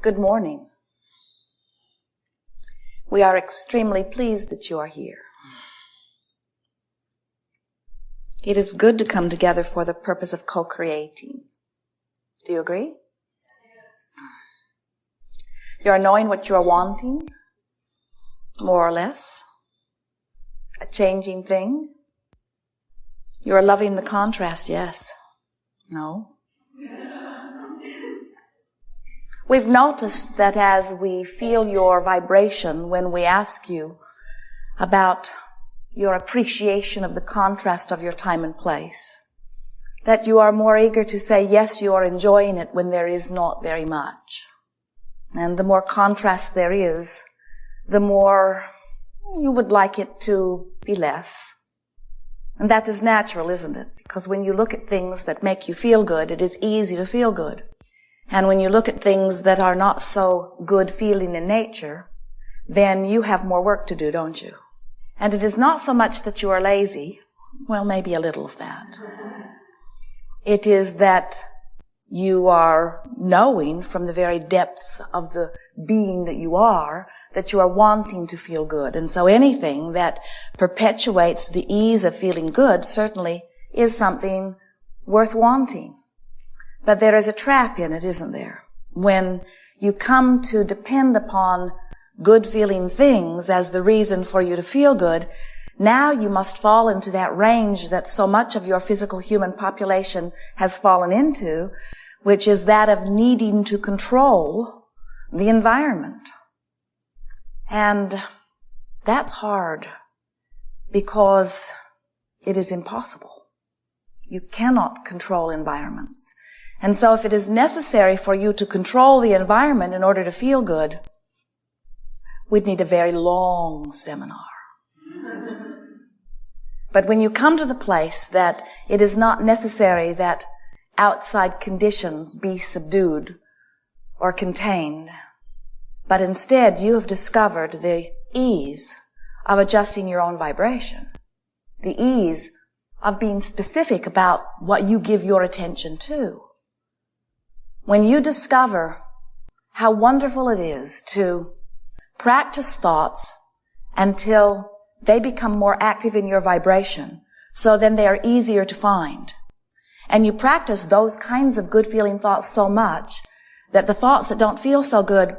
Good morning. We are extremely pleased that you are here. It is good to come together for the purpose of co-creating. Do you agree? Yes. You are knowing what you are wanting, more or less. A changing thing. You are loving the contrast, yes. No. We've noticed that as we feel your vibration when we ask you about your appreciation of the contrast of your time and place, that you are more eager to say, yes, you are enjoying it when there is not very much. And the more contrast there is, the more you would like it to be less. And that is natural, isn't it? Because when you look at things that make you feel good, it is easy to feel good. And when you look at things that are not so good feeling in nature, then you have more work to do, don't you? And it is not so much that you are lazy. Well, maybe a little of that. It is that you are knowing from the very depths of the being that you are wanting to feel good. And so anything that perpetuates the ease of feeling good certainly is something worth wanting. But there is a trap in it, isn't there? When you come to depend upon good feeling things as the reason for you to feel good, now you must fall into that range that so much of your physical human population has fallen into, which is that of needing to control the environment. And that's hard because it is impossible. You cannot control environments. And so if it is necessary for you to control the environment in order to feel good, we'd need a very long seminar. But when you come to the place that it is not necessary that outside conditions be subdued or contained, but instead you have discovered the ease of adjusting your own vibration, the ease of being specific about what you give your attention to. When you discover how wonderful it is to practice thoughts until they become more active in your vibration, so then they are easier to find. And you practice those kinds of good feeling thoughts so much that the thoughts that don't feel so good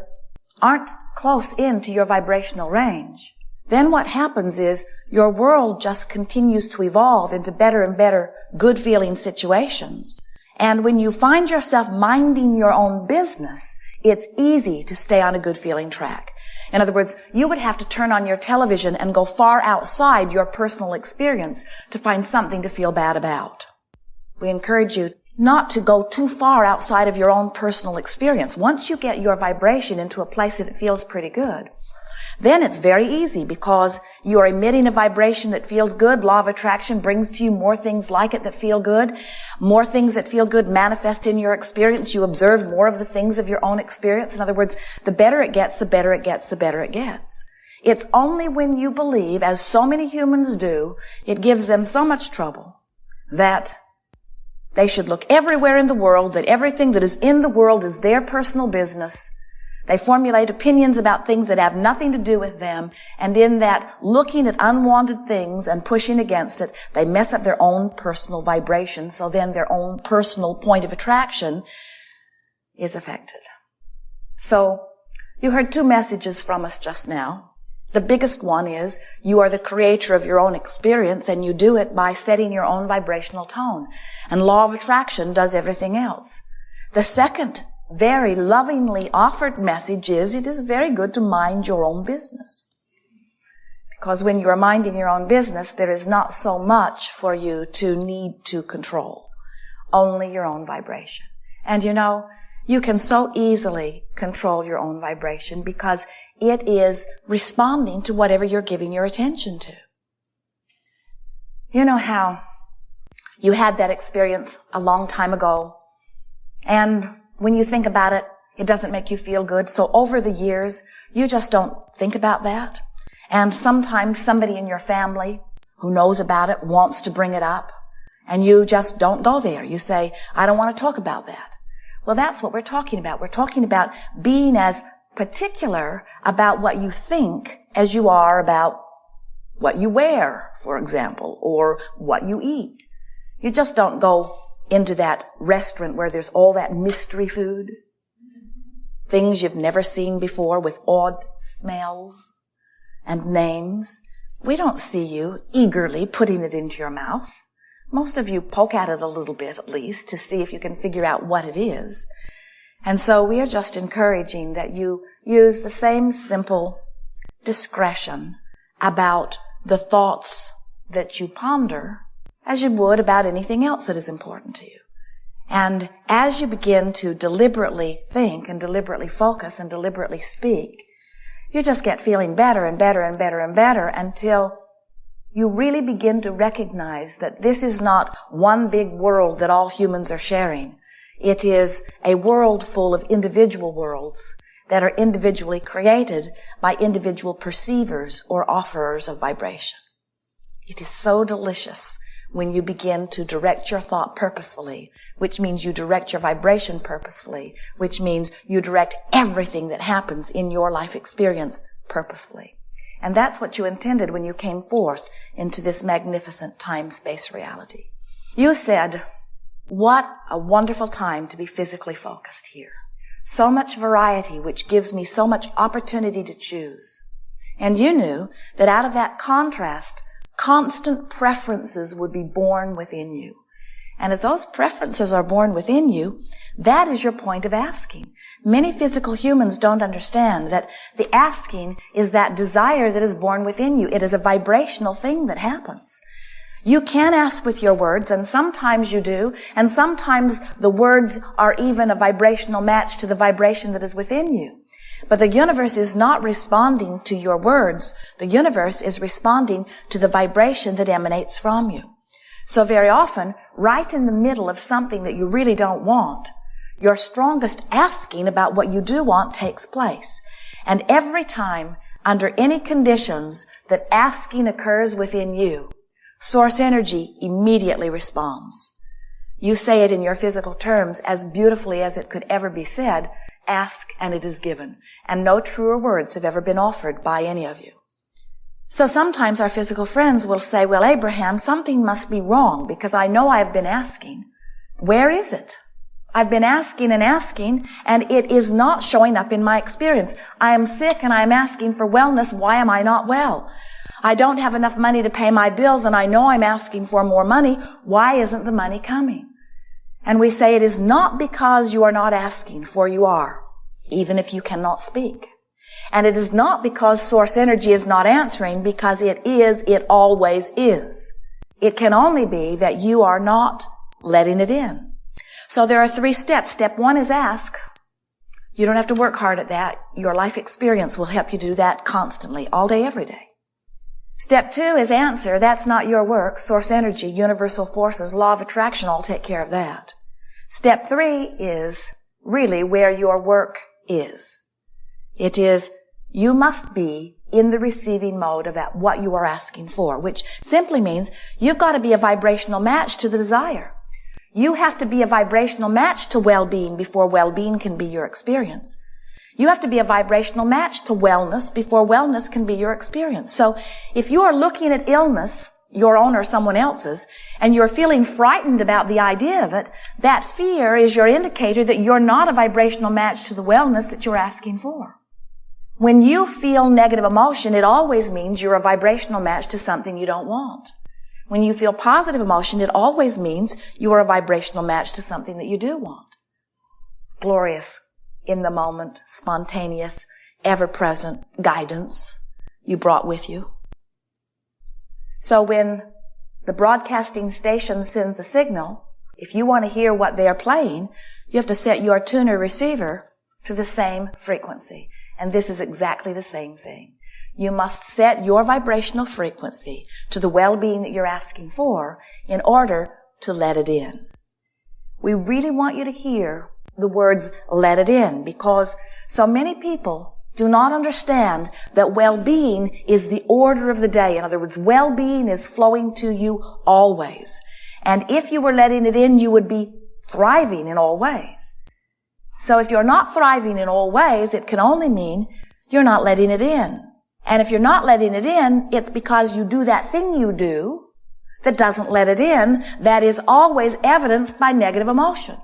aren't close into your vibrational range. Then what happens is your world just continues to evolve into better and better good feeling situations. And when you find yourself minding your own business, it's easy to stay on a good feeling track. In other words, you would have to turn on your television and go far outside your personal experience to find something to feel bad about. We encourage you not to go too far outside of your own personal experience. Once you get your vibration into a place that it feels pretty good, then it's very easy because you are emitting a vibration that feels good. Law of attraction brings to you more things like it that feel good. More things that feel good manifest in your experience. You observe more of the things of your own experience. In other words, the better it gets, the better it gets, the better it gets. It's only when you believe, as so many humans do, it gives them so much trouble that they should look everywhere in the world, that everything that is in the world is their personal business. They formulate opinions about things that have nothing to do with them, and in that looking at unwanted things and pushing against it, they mess up their own personal vibration, so then their own personal point of attraction is affected. So, you heard two messages from us just now. The biggest one is, you are the creator of your own experience, and you do it by setting your own vibrational tone. And law of attraction does everything else. The second very lovingly offered message is, it is very good to mind your own business. Because when you are minding your own business, there is not so much for you to need to control. Only your own vibration. And you know, you can so easily control your own vibration because it is responding to whatever you're giving your attention to. You know how you had that experience a long time ago, and when you think about it, it doesn't make you feel good. So over the years, you just don't think about that. And sometimes somebody in your family who knows about it wants to bring it up, and you just don't go there. You say, I don't want to talk about that. Well, that's what we're talking about. We're talking about being as particular about what you think as you are about what you wear, for example, or what you eat. You just don't go into that restaurant where there's all that mystery food, things you've never seen before with odd smells and names. We don't see you eagerly putting it into your mouth. Most of you poke at it a little bit at least to see if you can figure out what it is. And so we are just encouraging that you use the same simple discretion about the thoughts that you ponder as you would about anything else that is important to you. And as you begin to deliberately think and deliberately focus and deliberately speak, you just get feeling better and better and better and better until you really begin to recognize that this is not one big world that all humans are sharing. It is a world full of individual worlds that are individually created by individual perceivers or offerers of vibration. It is so delicious when you begin to direct your thought purposefully, which means you direct your vibration purposefully, which means you direct everything that happens in your life experience purposefully. And that's what you intended when you came forth into this magnificent time-space reality. You said, what a wonderful time to be physically focused here. So much variety, which gives me so much opportunity to choose. And you knew that out of that contrast, constant preferences would be born within you. And as those preferences are born within you, that is your point of asking. Many physical humans don't understand that the asking is that desire that is born within you. It is a vibrational thing that happens. You can ask with your words, and sometimes you do, and sometimes the words are even a vibrational match to the vibration that is within you. But the universe is not responding to your words. The universe is responding to the vibration that emanates from you. So very often, right in the middle of something that you really don't want, your strongest asking about what you do want takes place. And every time, under any conditions that asking occurs within you, source energy immediately responds. You say it in your physical terms as beautifully as it could ever be said, ask and it is given. And no truer words have ever been offered by any of you. So sometimes our physical friends will say, well, Abraham, something must be wrong because I know I've been asking. Where is it? I've been asking and it is not showing up in my experience. I am sick and I'm asking for wellness. Why am I not well? I don't have enough money to pay my bills and I know I'm asking for more money. Why isn't the money coming? And we say it is not because you are not asking, for you are, even if you cannot speak. And it is not because source energy is not answering, because it always is. It can only be that you are not letting it in. So there are 3 steps. Step 1 is ask. You don't have to work hard at that. Your life experience will help you do that constantly, all day, every day. Step 2 is answer. That's not your work. Source energy, universal forces, law of attraction all take care of that. Step 3 is really where your work is. It is you must be in the receiving mode of what you are asking for, which simply means you've got to be a vibrational match to the desire. You have to be a vibrational match to well-being before well-being can be your experience. You have to be a vibrational match to wellness before wellness can be your experience. So if you are looking at illness, your own or someone else's, and you're feeling frightened about the idea of it, that fear is your indicator that you're not a vibrational match to the wellness that you're asking for. When you feel negative emotion, it always means you're a vibrational match to something you don't want. When you feel positive emotion, it always means you are a vibrational match to something that you do want. Glorious, in the moment, spontaneous, ever-present guidance you brought with you. So when the broadcasting station sends a signal, if you want to hear what they are playing, you have to set your tuner receiver to the same frequency. And this is exactly the same thing. You must set your vibrational frequency to the well-being that you're asking for in order to let it in. We really want you to hear the words, let it in, because so many people do not understand that well-being is the order of the day. In other words, well-being is flowing to you always. And if you were letting it in, you would be thriving in all ways. So if you're not thriving in all ways, it can only mean you're not letting it in. And if you're not letting it in, it's because you do that thing you do that doesn't let it in, that is always evidenced by negative emotion.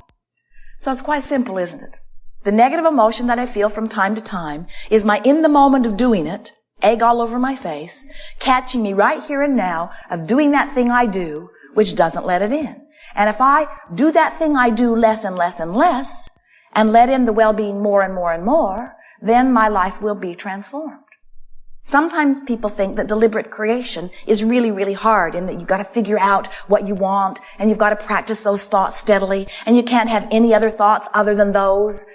So it's quite simple, isn't it? The negative emotion that I feel from time to time is my in the moment of doing it, egg all over my face, catching me right here and now of doing that thing I do, which doesn't let it in. And if I do that thing I do less and less and less, and let in the well-being more and more and more, then my life will be transformed. Sometimes people think that deliberate creation is really, really hard in that you've got to figure out what you want and you've got to practice those thoughts steadily and you can't have any other thoughts other than those.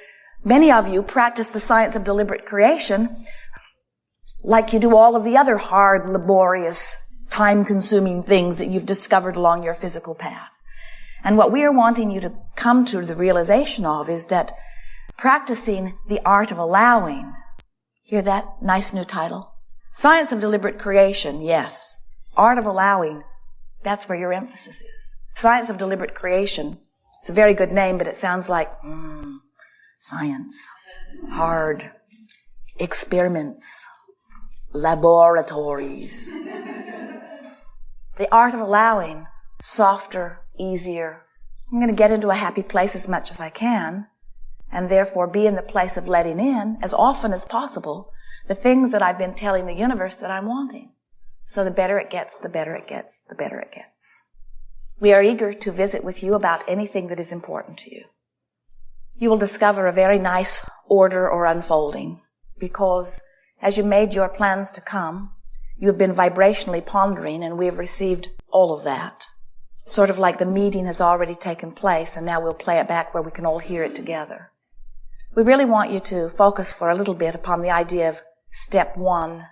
Many of you practice the science of deliberate creation like you do all of the other hard, laborious, time-consuming things that you've discovered along your physical path. And what we are wanting you to come to the realization of is that practicing the art of allowing, hear that nice new title? Science of deliberate creation, yes. Art of allowing, that's where your emphasis is. Science of deliberate creation, it's a very good name, but it sounds like, science, hard, experiments, laboratories. The art of allowing, softer, easier. I'm going to get into a happy place as much as I can, and therefore be in the place of letting in as often as possible the things that I've been telling the universe that I'm wanting. So the better it gets, the better it gets, the better it gets. We are eager to visit with you about anything that is important to you. You will discover a very nice order or unfolding because as you made your plans to come, you have been vibrationally pondering and we have received all of that. Sort of like the meeting has already taken place and now we'll play it back where we can all hear it together. We really want you to focus for a little bit upon the idea of step 1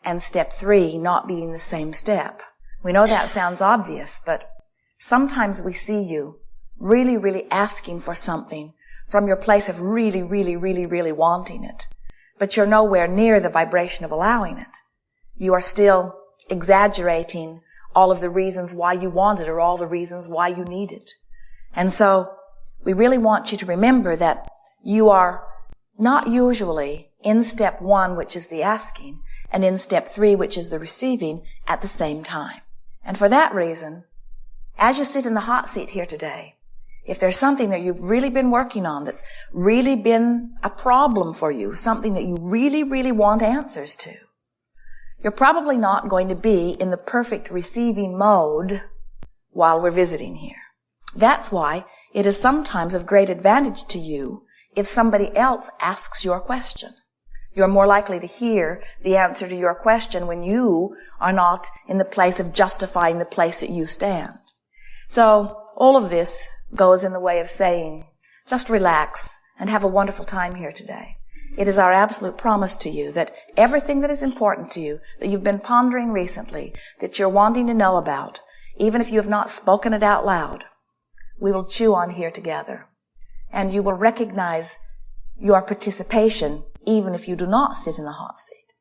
and step 3 not being the same step. We know that sounds obvious, but sometimes we see you really, really asking for something from your place of really, really, really, really wanting it. But you're nowhere near the vibration of allowing it. You are still exaggerating all of the reasons why you want it or all the reasons why you need it. And so we really want you to remember that you are not usually in step 1, which is the asking, and in step 3, which is the receiving, at the same time. And for that reason, as you sit in the hot seat here today, if there's something that you've really been working on that's really been a problem for you, something that you really, really want answers to, you're probably not going to be in the perfect receiving mode while we're visiting here. That's why it is sometimes of great advantage to you if somebody else asks your question. You're more likely to hear the answer to your question when you are not in the place of justifying the place that you stand. So all of this goes in the way of saying, just relax and have a wonderful time here today. It is our absolute promise to you that everything that is important to you, that you've been pondering recently, that you're wanting to know about, even if you have not spoken it out loud, we will chew on here together. And you will recognize your participation even if you do not sit in the hot seat.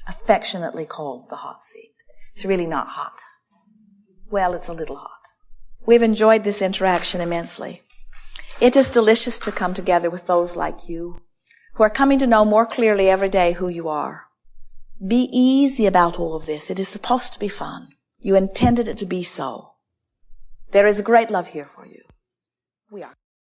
Affectionately called the hot seat. It's really not hot. Well, it's a little hot. We've enjoyed this interaction immensely. It is delicious to come together with those like you who are coming to know more clearly every day who you are. Be easy about all of this. It is supposed to be fun. You intended it to be so. There is great love here for you. We are.